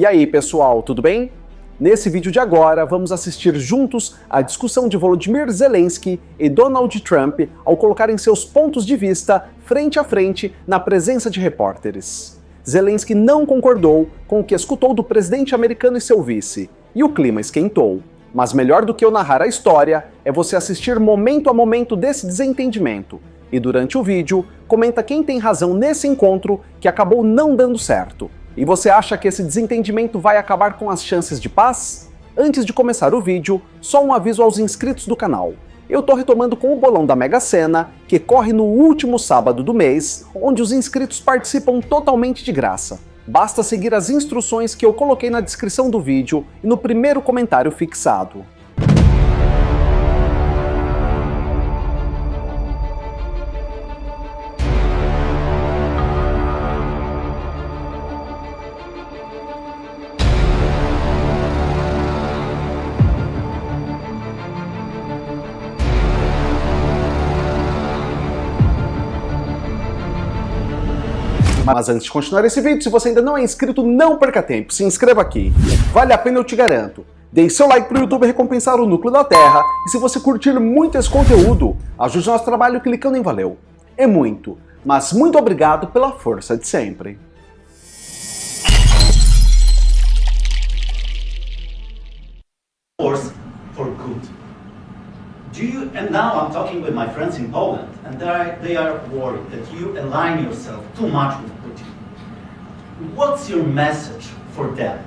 E aí, pessoal, tudo bem? Nesse vídeo de agora, vamos assistir juntos à discussão de Volodymyr Zelensky e Donald Trump ao colocarem seus pontos de vista frente a frente na presença de repórteres. Zelensky não concordou com o que escutou do presidente americano e seu vice, e o clima esquentou. Mas melhor do que eu narrar a história é você assistir momento a momento desse desentendimento. E durante o vídeo, comenta quem tem razão nesse encontro que acabou não dando certo. E você acha que esse desentendimento vai acabar com as chances de paz? Antes de começar o vídeo, só um aviso aos inscritos do canal. Eu tô retomando com o bolão da Mega Sena, que corre no último sábado do mês, onde os inscritos participam totalmente de graça. Basta seguir as instruções que eu coloquei na descrição do vídeo e no primeiro comentário fixado. Mas antes de continuar esse vídeo, se você ainda não é inscrito, não perca tempo, se inscreva aqui. Vale a pena, eu te garanto. Deixe seu like para o YouTube recompensar o núcleo da Terra, e se você curtir muito esse conteúdo, ajude o nosso trabalho clicando em valeu. É muito, mas muito obrigado pela força de sempre. Force for good. Do you, and now I'm talking with my friends in Poland, and they are worried that you align yourself too much with Putin. What's your message for them?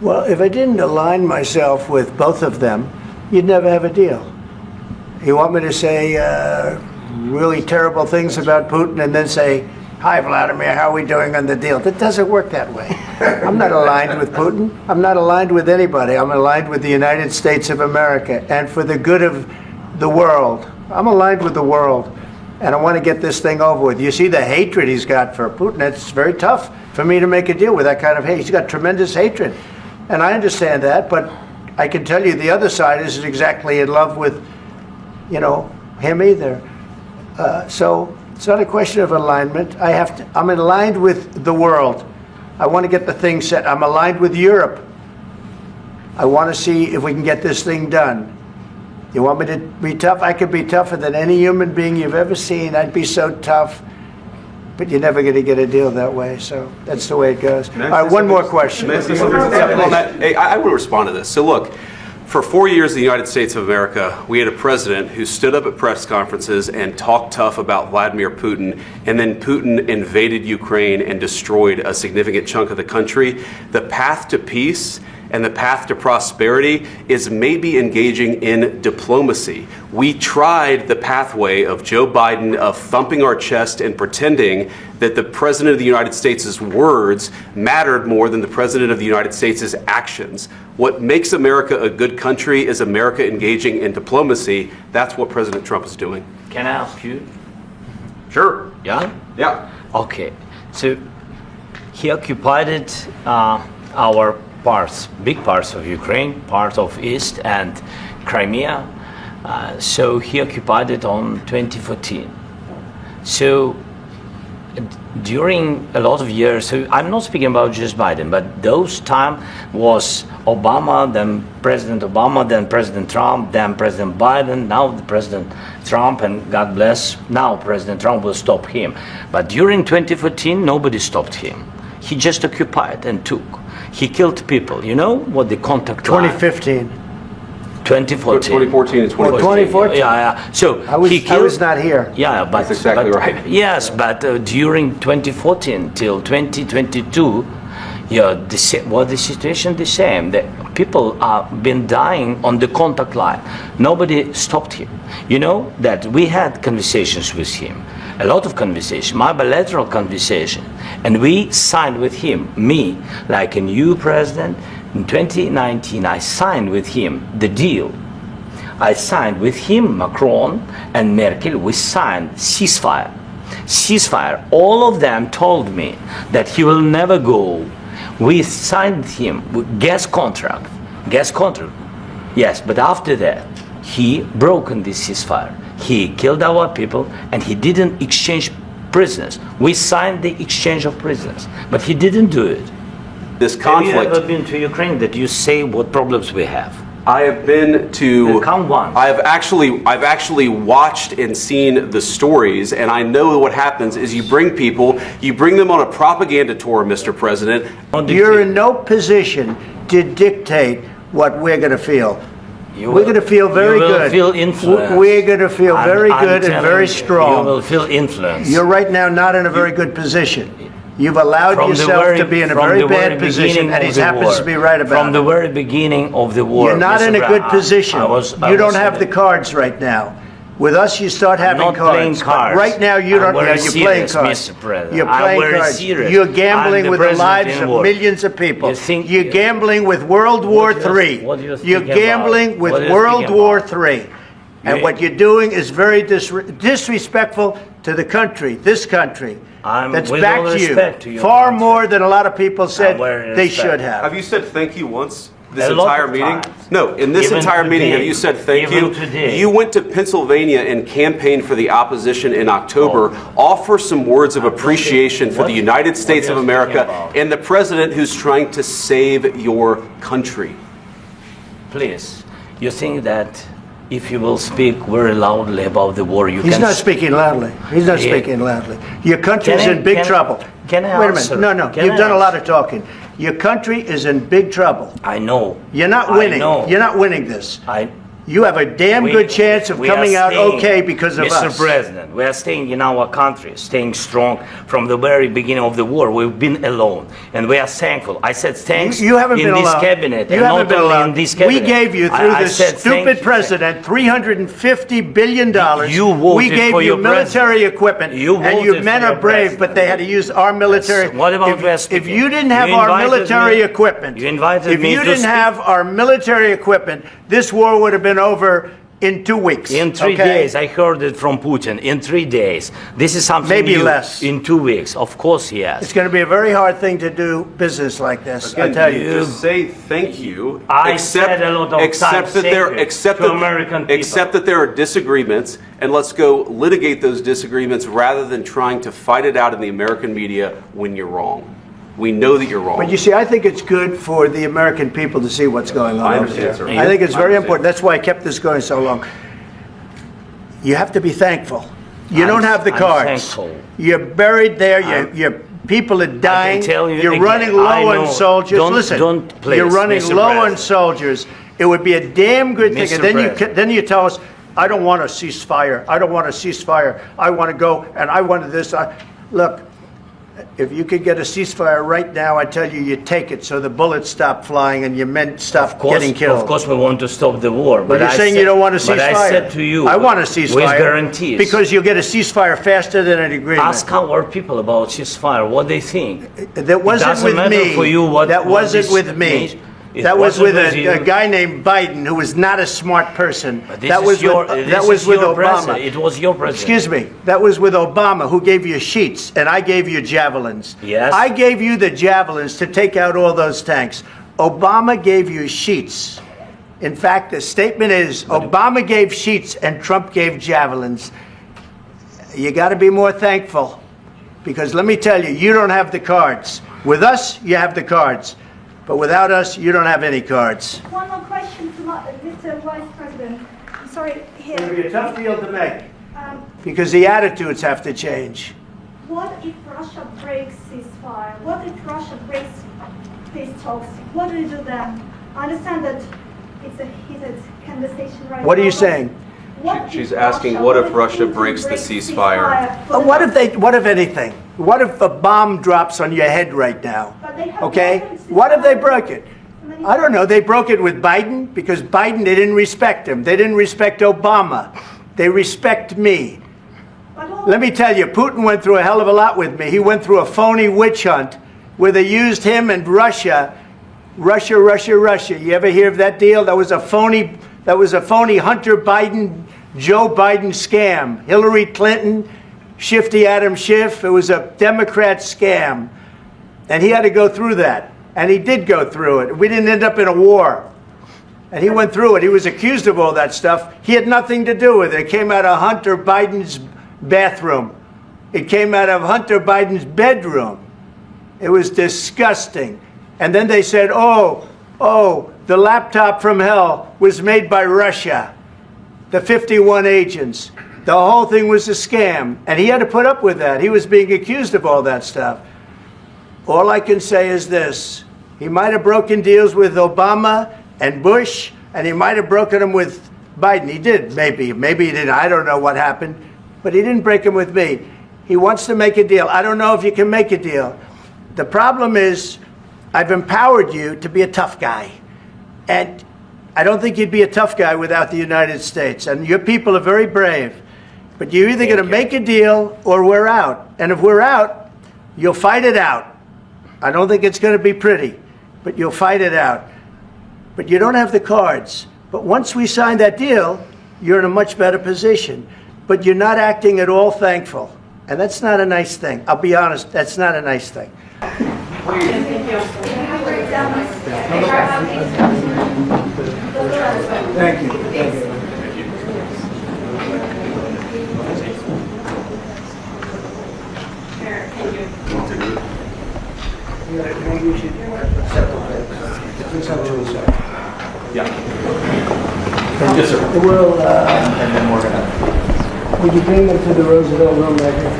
Well, if I didn't align myself with both of them, you'd never have a deal. You want me to say really terrible things about Putin and then say, "Hi, Vladimir, how are we doing on the deal?" That doesn't work that way. I'm not aligned with Putin. I'm not aligned with anybody. I'm aligned with the United States of America and for the good of the world. I'm aligned with the world, and I want to get this thing over with. You see the hatred he's got for Putin. It's very tough for me to make a deal with that kind of hate. He's got tremendous hatred, and I understand that, but I can tell you the other side isn't exactly in love with, him either. So it's not a question of alignment. I'm aligned with the world. I want to get the thing set. I'm aligned with Europe. I want to see if we can get this thing done. You want me to be tough? I could be tougher than any human being you've ever seen. I'd be so tough. But you're never going to get a deal that way. So that's the way it goes. All right, one more question. I will respond to this. So look, for 4 years in the United States of America, we had a president who stood up at press conferences and talked tough about Vladimir Putin, and then Putin invaded Ukraine and destroyed a significant chunk of the country. The path to peace and the path to prosperity is maybe engaging in diplomacy. We tried the pathway of Joe Biden of thumping our chest and pretending that the President of the United States' words mattered more than the President of the United States' actions. What makes America a good country is America engaging in diplomacy. That's what President Trump is doing. Can I ask you? Sure. Yeah? Yeah. Okay. So he occupied our parts, big parts of Ukraine, part of East and Crimea. So he occupied it on 2014. So during a lot of years, so I'm not speaking about just Biden, but those time was Obama, then President Obama, then President Trump, then President Biden, now the President Trump, and God bless, now President Trump will stop him. But during 2014, nobody stopped him. He just occupied and took. He killed people. You know what the contact line? 2015. 2014 2014. and 2015. 2014. Yeah. So I was not here. Yeah, but That's exactly right. Yes, but during 2014 till 2022, the situation the same. The people have been dying on the contact line. Nobody stopped him. You know that we had conversations with him, a lot of conversation, my bilateral conversation, and we signed with him, me, like a new president. In 2019, I signed with him the deal. I signed with him, Macron and Merkel, we signed ceasefire. Ceasefire. All of them told me that he will never go. We signed him with gas contract. Yes, but after that, he broken this ceasefire. He killed our people and he didn't exchange prisoners. We signed the exchange of prisoners, but he didn't do it. this Have you conflict. ever been to Ukraine that you say what problems we have? I have been to. Count once. I've actually watched and seen the stories, and I know what happens is you bring them on a propaganda tour, Mr. President. You're in no position to dictate what we're going to feel. We're going to feel very you will good. Feel influenced. We're going to feel very good and very You strong. will feel influence. You're right now not in a very good position. You've allowed From the yourself very- to be in a from very the bad very position, beginning and of he the happens war. to be right about From it. the very beginning of the war. You're not Mr. in a Brown, good position. You don't have the the cards right now. With us, you start having not playing cards. cards. But right now, you don't. I'm very You're playing serious, cards. Mr. President. You're I'm playing very cards. serious. You're gambling I'm the with the president lives in of war. millions of people. You think- You're gambling with World War What do you- III. what do you You're think about? gambling with What do you World think War about? III. And You- what you're doing is very disrespectful to the country, this country, that's with all backed you respect to your far country. more than a lot of people said very they respect. should have. Have you said thank you once? This A lot entire of meeting? times. No, in this Even entire meeting, today. have you said thank Even you? today. You went to Pennsylvania and campaigned for the opposition in October. Offer some words of appreciation for What- the United what States are of you America speaking about? and the president who's trying to save your country. Please, you think that if you will speak very loudly about the war, you He's can... not speaking loudly. He's not Yeah. speaking loudly. Your country is Can I- in big can I- trouble. can I Wait a answer? minute. No, Can you've I done a lot answer? of talking. Your country is in big trouble. I know. You're not I winning. know. You're not winning this. I, You have a damn good chance of we are coming out staying- okay because of Mr. us. President, we are staying in our country, staying strong from the very beginning of the war. We've been alone, and we are thankful. I said thanks You haven't in been this alone. cabinet, You and haven't not been only alone. in this cabinet. We gave you through I this said thank stupid you. president $350 billion. You voted we gave for you your military equipment, You and you voted men for are your brave, president. but they had to use our military. Yes. What about if, West if Virginia? you didn't have You our invited military me- equipment, you invited if me you to didn't speak. have our military equipment, this war would have been over in 2 weeks. In 3 okay? days, I heard it from Putin. In 3 days, this is something Maybe new. less. In 2 weeks, of course, he has. It's going to be a very hard thing to do business like this. I tell you. Just say thank you. I said a lot of except times that thank there, you except to that, American people. except that there are disagreements, and let's go litigate those disagreements rather than trying to fight it out in the American media when you're wrong. We know that you're wrong. But you see, I think it's good for the American people to see what's going on I over understand, there. sir. I think it's I very understand. important. That's why I kept this going so long. You have to be thankful. You I'm- don't have the I'm cards. thankful. You're buried there. Your people are dying. tell you You're again, running I low on know. soldiers. Don't- Listen, don't please, you're running Mr. low on President. soldiers. It would be a damn good thing. Mr. And then President. then you tell us, I don't want a ceasefire. I don't want a ceasefire. I want to go and I wanted this. Look, if you could get a ceasefire right now, I tell you, you take it so the bullets stop flying and your men stop getting killed. Of course, we want to stop the war. But you're I saying said- you don't want a ceasefire. But I said to you, I want a ceasefire. with guarantees. Because you'll get a ceasefire faster than an agreement. Ask our people about ceasefire, what they think. That wasn't doesn't with matter me. for you what- that what wasn't this with me. means. It That was wasn't with with a you. guy named Biden who was not a smart person. But this That is was your, with, this that was is with your Obama. president. It was your president. Excuse me. That was with Obama, who gave you sheets, and I gave you javelins. Yes. I gave you the javelins to take out all those tanks. Obama gave you sheets. In fact, the statement is Obama gave sheets and Trump gave javelins. You got to be more thankful, because let me tell you, you don't have the cards. With us, you have the cards. But without us, you don't have any cards. One more question to Mr. Vice President. I'm sorry, It's going to here. be a tough deal to make, Um, because the attitudes have to change. what if Russia breaks ceasefire? What if Russia breaks peace talks? What do you do then? I understand that it's a heated conversation right What are now, you but saying? what She's if asking, what if Russia Putin breaks the ceasefire? for the- What if anything? What if a bomb drops on your head right now? But they have Okay? broken What if they ceasefire. broke it? I don't know. They broke it with Biden because Biden, they didn't respect him. They didn't respect Obama. They respect me. But all- Let me tell you, Putin went through a hell of a lot with me. He went through a phony witch hunt where they used him and Russia. Russia. You ever hear of that deal? That was a phony Hunter Biden, Joe Biden scam. Hillary Clinton, Shifty Adam Schiff. It was a Democrat scam. And he had to go through that. And he did go through it. We didn't end up in a war. And he went through it. He was accused of all that stuff. He had nothing to do with it. It came out of Hunter Biden's bathroom. It came out of Hunter Biden's bedroom. It was disgusting. And then they said, oh, the laptop from hell was made by Russia, the 51 agents. The whole thing was a scam, and he had to put up with that. He was being accused of all that stuff. All I can say is this. He might have broken deals with Obama and Bush, and he might have broken them with Biden. He did, maybe. Maybe he didn't. I don't know what happened. But he didn't break them with me. He wants to make a deal. I don't know if you can make a deal. The problem is, I've empowered you to be a tough guy. And I don't think you'd be a tough guy without the United States. And your people are very brave. But you're either going to make a deal or we're out. And if we're out, you'll fight it out. I don't think it's going to be pretty, but you'll fight it out. But you don't have the cards. But once we sign that deal, you're in a much better position. But you're not acting at all thankful. And that's not a nice thing. I'll be honest, that's not a nice thing. Thank you. Yes, sir. We'll, And then we're gonna. would you bring them to the Roosevelt room right here?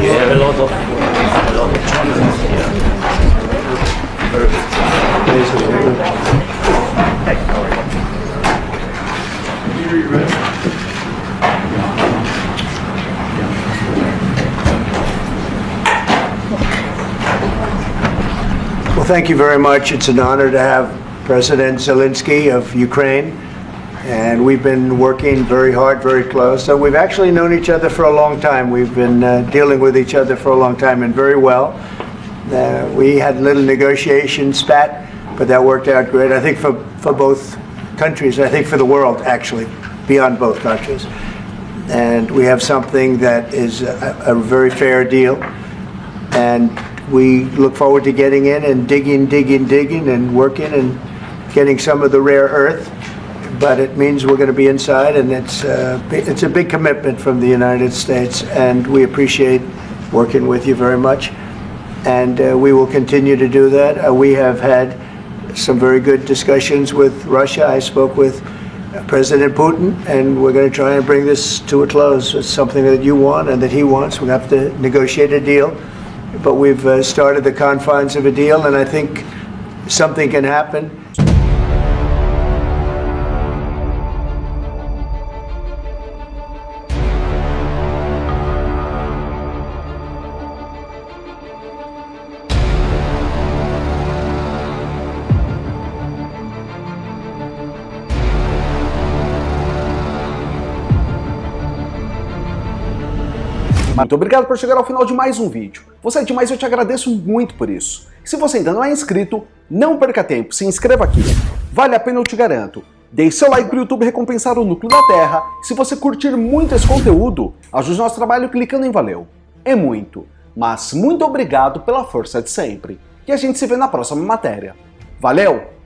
You have a lot of choices here. Well, thank you very much. It's an honor to have President Zelensky of Ukraine. And we've been working very hard, very close. So we've actually known each other for a long time. We've been dealing with each other for a long time and very well. We had a little negotiation spat, but that worked out great. I think for both countries, I think for the world, actually, beyond both countries. And we have something that is a very fair deal. And we look forward to getting in and digging and working and getting some of the rare earth. But it means we're going to be inside, and it's a big commitment from the United States, and we appreciate working with you very much. And we will continue to do that. We have had some very good discussions with Russia. I spoke with President Putin, and we're going to try and bring this to a close. It's something that you want and that he wants. We have to negotiate a deal, but we've started the confines of a deal, and I think something can happen. Muito obrigado por chegar ao final de mais um vídeo. Você é demais e eu te agradeço muito por isso. Se você ainda não é inscrito, não perca tempo, se inscreva aqui. Vale a pena, eu te garanto. Deixe seu like para o YouTube recompensar o núcleo da Terra. Se você curtir muito esse conteúdo, ajude nosso trabalho clicando em valeu. É muito, mas muito obrigado pela força de sempre. E a gente se vê na próxima matéria. Valeu!